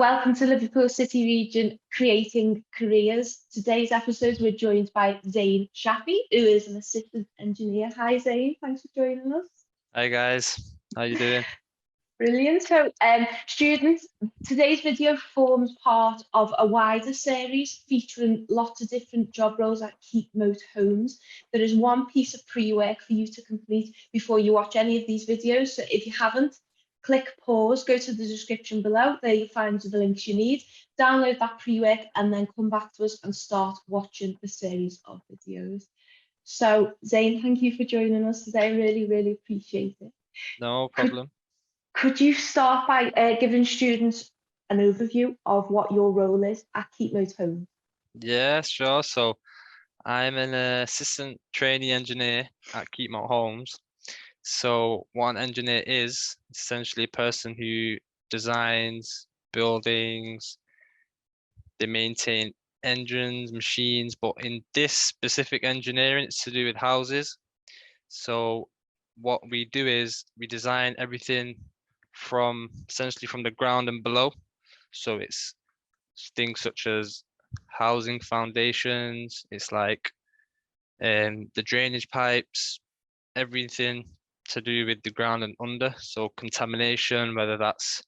welcome to Liverpool City Region Creating Careers. Today's episode, we're joined by Zain Shafi, who is an assistant engineer. Hi, Zain. Thanks for joining us. Hi guys, how you doing? Brilliant. So, students, today's video forms part of a wider series featuring lots of different job roles at Keepmoat Homes. There is one piece of pre-work for you to complete before you watch any of these videos. So if you haven't, click pause, go to the description below. There you'll find the links you need. Download that pre-work and then come back to us and start watching the series of videos. So, Zain, thank you for joining us today. I really, really appreciate it. No problem. Could you start by giving students an overview of what your role is at Keepmoat Homes? Yeah, sure. So I'm an assistant trainee engineer at Keepmoat Homes. So what an engineer is essentially a person who designs buildings, they maintain engines, machines, but in this specific engineering, it's to do with houses. So what we do is we design everything from essentially from the ground and below. So it's things such as housing foundations, it's like the drainage pipes, everything to do with the ground and under. So contamination, whether that's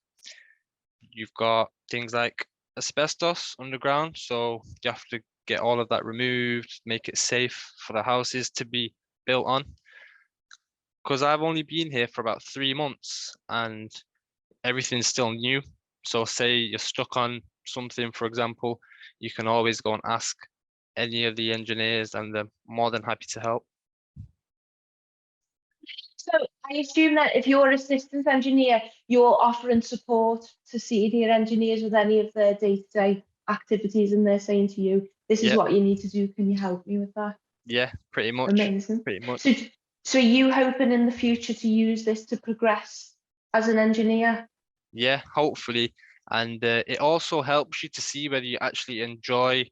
you've got things like asbestos underground, so you have to get all of that removed, make it safe for the houses to be built on. Because I've only been here for about 3 months and everything's still new. So say you're stuck on something, for example, you can always go and ask any of the engineers and they're more than happy to help. So I assume that if you're assistant engineer, you're offering support to senior engineers with any of their day-to-day activities, and they're saying to you, this is Yep. what you need to do. Can you help me with that? Yeah, pretty much. Amazing. Pretty much. So are you hoping in the future to use this to progress as an engineer? Yeah, hopefully. And it also helps you to see whether you actually enjoy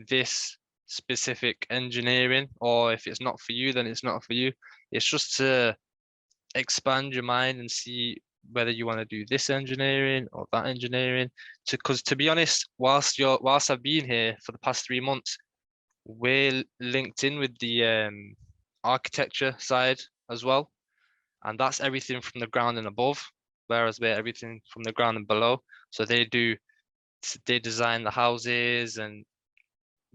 this specific engineering, or if it's not for you, then it's not for you. It's just to expand your mind and see whether you want to do this engineering or that engineering. Because to be honest, whilst I've been here for the past 3 months, we're linked in with the architecture side as well, and that's everything from the ground and above, whereas we're everything from the ground and below. So they design the houses and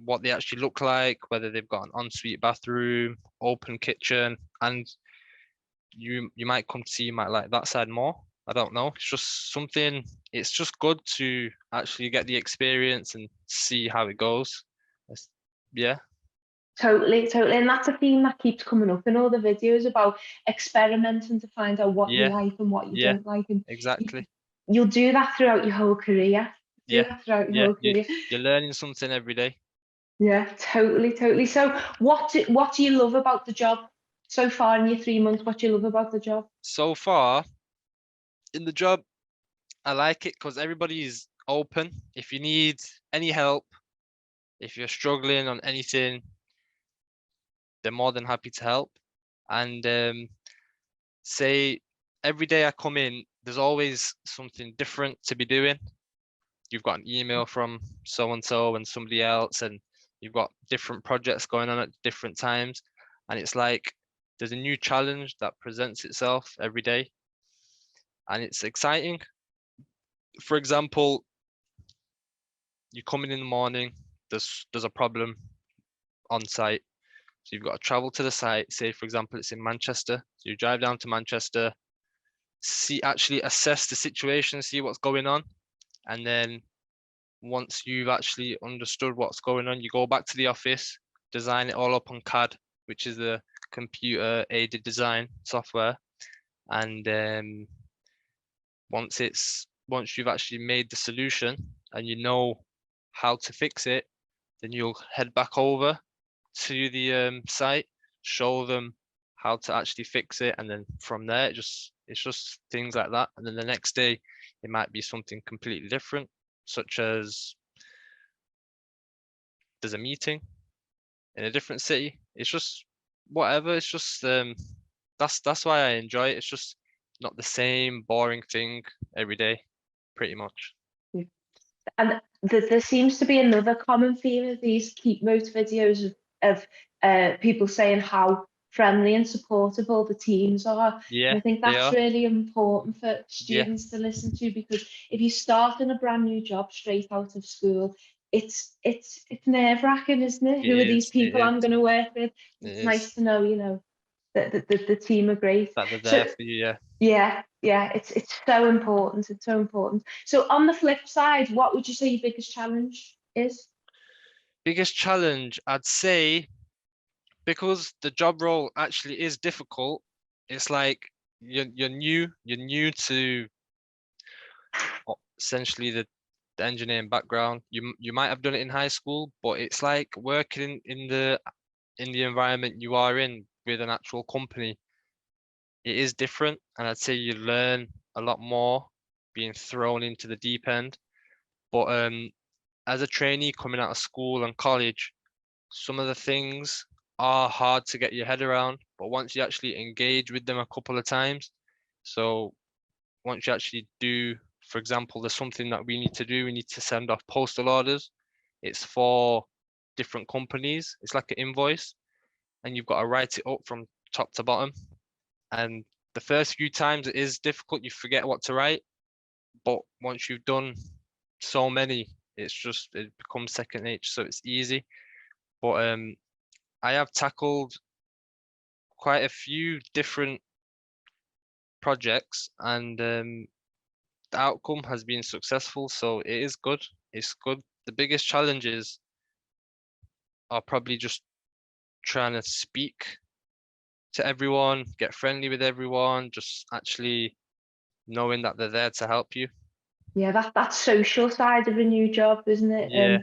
what they actually look like, whether they've got an ensuite bathroom, open kitchen, and you might come to see you might like that side more. I don't know. It's just something. It's just good to actually get the experience and see how it goes. Yeah. Totally. And that's a theme that keeps coming up in all the videos about experimenting to find out what you Yeah. like and what you Yeah. don't like. And Exactly. you'll do that throughout your whole career. Yeah. Yeah. You're learning something every day. Yeah, totally. So what do you love about the job so far in your 3 months? What do you love about the job? So far in the job, I like it because everybody's open. If you need any help, if you're struggling on anything, they're more than happy to help. And say every day I come in, there's always something different to be doing. You've got an email from so and so and somebody else, and you've got different projects going on at different times. And it's like there's a new challenge that presents itself every day. And it's exciting. For example, you come in the morning, there's a problem on site. So you've got to travel to the site. Say, for example, it's in Manchester. So you drive down to Manchester, actually assess the situation, see what's going on. And then once you've actually understood what's going on, you go back to the office, design it all up on CAD, which is the computer aided design software. And once you've actually made the solution and you know how to fix it, then you'll head back over to the site, show them how to actually fix it, and then from there it's just things like that. And then the next day it might be something completely different, such as there's a meeting in a different city. It's just whatever. It's just that's why I enjoy it. It's just not the same boring thing every day, pretty much. And there seems to be another common theme of these Keepmoat videos of people saying how friendly and supportive all the teams are. And Yeah, I think they that's are. really important for Yeah, students to listen to, because if you start in a brand new job straight out of school, it's nerve-wracking, isn't it? it Who are these is. It people is. I'm going to work with? It It's is. nice to know, that the team are great. That they're So there for you. Yeah. yeah, it's so important. It's so important. So on the flip side, what would you say your biggest challenge is? Biggest challenge, I'd say, because the job role actually is difficult. It's like you're new to essentially the engineering background. You might have done it in high school, but it's like working in the environment you are in with an actual company. It is different, and I'd say you learn a lot more being thrown into the deep end. But as a trainee coming out of school and college, some of the things are hard to get your head around, but once you actually engage with them a couple of times, so once you actually do, for example, there's something that we need to do, we need to send off postal orders. It's for different companies. It's like an invoice, and you've got to write it up from top to bottom. And the first few times it is difficult, you forget what to write, but once you've done so many, it becomes second nature, so it's easy. But I have tackled quite a few different projects, and the outcome has been successful, so it is good. It's good. The biggest challenges are probably just trying to speak to everyone, get friendly with everyone, just actually knowing that they're there to help you. Yeah, that social side of a new job, isn't it? Yeah,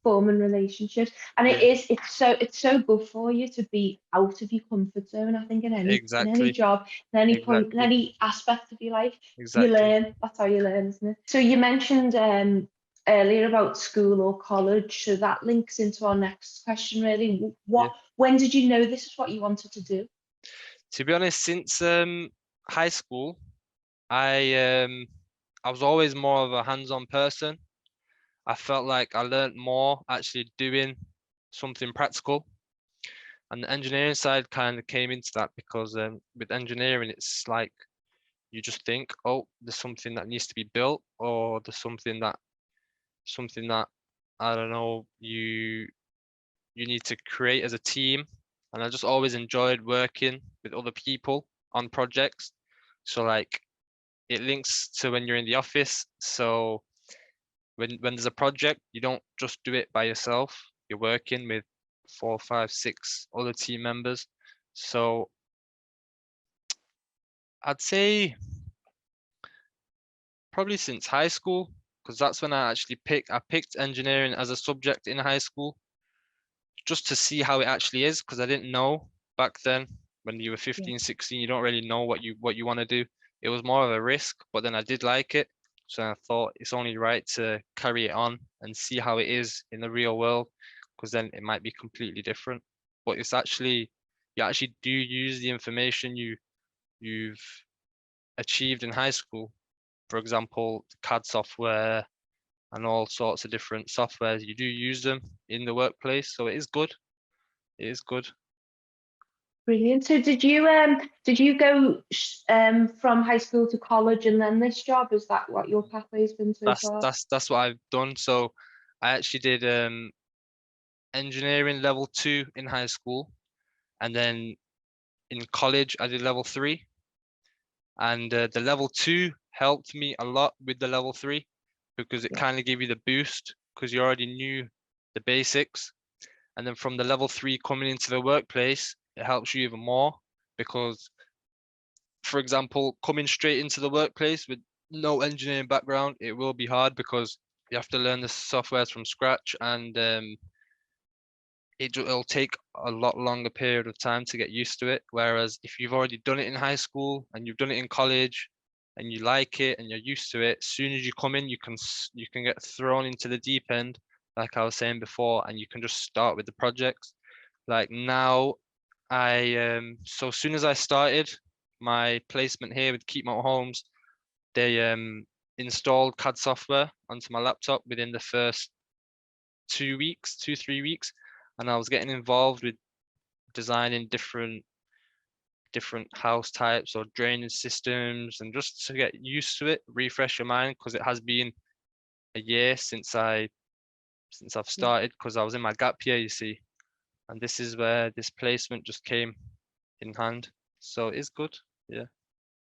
Forming relationships, and yeah, it's so good for you to be out of your comfort zone. I think in any exactly, job, in any point, in exactly, any aspect of your life, you exactly. learn. That's how you learn, isn't it? So you mentioned earlier about school or college, so that links into our next question. Really, Yeah. when did you know this is what you wanted to do? To be honest, since high school, I um I was always more of a hands-on person. I felt like I learned more actually doing something practical. And the engineering side kind of came into that because with engineering, it's like you just think, oh, there's something that needs to be built, or there's something that I don't know, you need to create as a team. And I just always enjoyed working with other people on projects. So like it links to when you're in the office. So when there's a project, you don't just do it by yourself. You're working with 4, 5, 6 other team members. So I'd say probably since high school, because that's when I picked engineering as a subject in high school just to see how it actually is, because I didn't know back then when you were Yeah. 15, 16, you don't really know what you want to do. It was more of a risk, but then I did like it. So I thought it's only right to carry it on and see how it is in the real world, because then it might be completely different. But you actually do use the information you've achieved in high school. For example, CAD software and all sorts of different softwares. You do use them in the workplace, so it is good. It is good. Brilliant. So did you go from high school to college and then this job? Is that what your pathway's been so That's far? that's that's what I've done. So I actually did engineering level 2 in high school, and then in college I did level 3. And the level 2 helped me a lot with the level 3 because it Yeah. kind of gave you the boost because you already knew the basics. And then from the level 3 coming into the workplace, it helps you even more because, for example, coming straight into the workplace with no engineering background, it will be hard because you have to learn the softwares from scratch, and it'll take a lot longer period of time to get used to it. Whereas if you've already done it in high school and you've done it in college and you like it and you're used to it, as soon as you come in, you can get thrown into the deep end, like I was saying before, and you can just start with the projects. Like now, so as soon as I started my placement here with Keepmoat Homes, they installed CAD software onto my laptop within the first 2 weeks, 3 weeks, and I was getting involved with designing different house types or drainage systems, and just to get used to it, refresh your mind, because it has been a year since I've started, because I was in my gap year, you see, and this is where this placement just came in hand. So it's good. Yeah.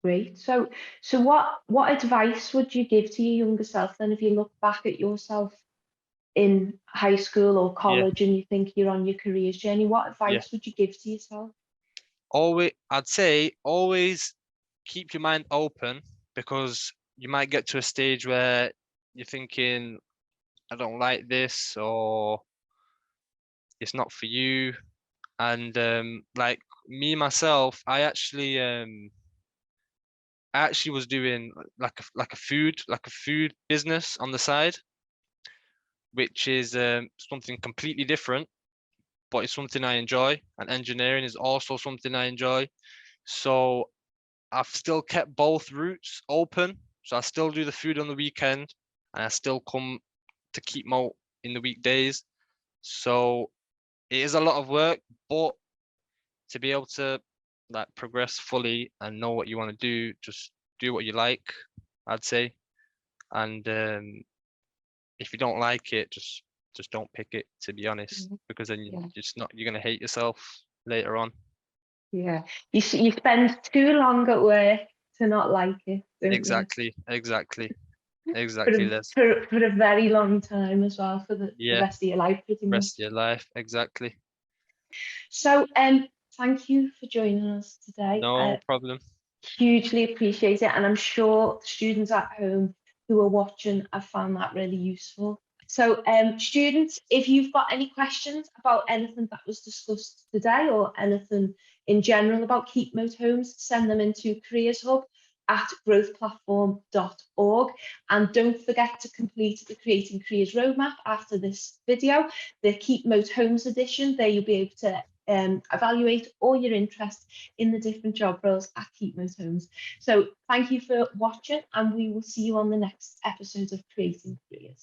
Great. So what advice would you give to your younger self then, if you look back at yourself in high school or Yeah. college and you think you're on your career journey? What Yeah. advice would you give to yourself? I'd say always keep your mind open, because you might get to a stage where you're thinking, I don't like this, or it's not for you. And like me myself, I actually was doing like a food business on the side, which is something completely different, but it's something I enjoy. And engineering is also something I enjoy. So I've still kept both routes open. So I still do the food on the weekend, and I still come to Keepmoat in the weekdays. So it is a lot of work, but to be able to like progress fully and know what you want to do, just do what you like, I'd say. And if you don't like it, just don't pick it, to be honest, Mhm. because then Yeah, you're gonna hate yourself later on. yeah. You spend too long at work to not like it, don't you? Exactly, exactly, For exactly. a, That's for a very long time as well, for the yeah, rest of your life, pretty much. rest of your life. Exactly. So, thank you for joining us today. No problem. Hugely appreciate it, and I'm sure students at home who are watching have found that really useful. So, students, if you've got any questions about anything that was discussed today or anything in general about Keepmoat Homes, send them into Careers Hub at growthplatform.org. And don't forget to complete the Creating Careers Roadmap after this video, the Keepmoat Homes edition. There you'll be able to evaluate all your interest in the different job roles at Keepmoat Homes. So thank you for watching, and we will see you on the next episode of Creating Careers.